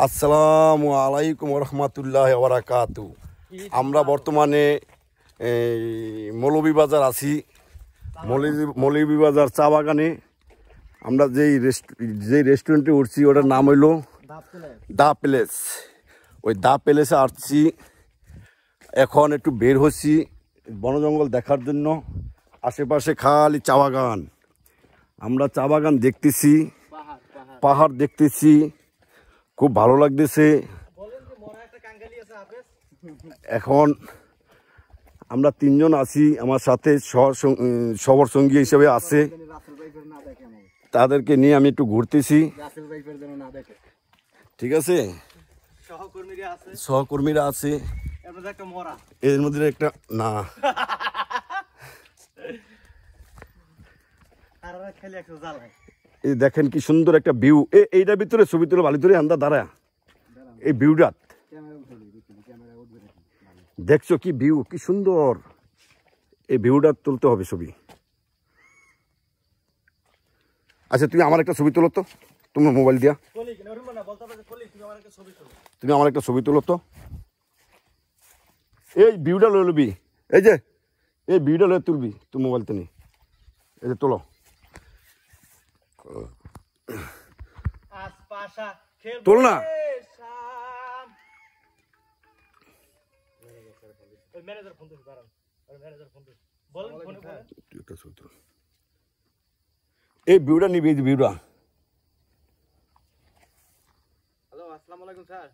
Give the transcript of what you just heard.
আসসালামু আলাইকুম রহমতুল্লাহ বারাকাতু। আমরা বর্তমানে মৌলভীবাজার আছি। মৌলভীবাজার চা বাগানে আমরা যেই রেস্টুরেন্টে উঠছি ওটার নাম হইল দা প্যালেস। ওই দা প্যালেসে আসছি। এখন একটু বের হচ্ছি বনজঙ্গল দেখার জন্য। আশেপাশে খালি চা বাগান, আমরা চা বাগান দেখতেছি, পাহাড় দেখতেছি, খুব ভালো লাগতেছে। এখন আমরা তিনজন আছি, আমার সাথে সবার সঙ্গী হিসেবে আছে। তাদেরকে নিয়ে আমি একটু ঘুরতেছি, ঠিক আছে। সহকর্মীরা আছে, এর মধ্যে একটা না এই দেখেন কি সুন্দর একটা ভিউ। এইটার ভিতরে ছবি তুলে ভালো ধরে আমরা দাঁড়া। এই ভিউটা দেখছো, কি ভিউ, কি সুন্দর। এই ভিউটা তুলতে হবে ছবি। আচ্ছা তুমি আমার একটা ছবি তুলো তো, তোমার মোবাইল দিয়া। তুমি আমার একটা ছবি তুলো তো। এই ভিউটা লয়ে লবি, এই যে এই ভিউটা লয়ে তুলবি, তুই মোবাইলতে নি। এই যে তোলো, তোল না। এই ভিউটা নিবি, এই ভিউটা। হ্যালো, আসসালামু আলাইকুম স্যার।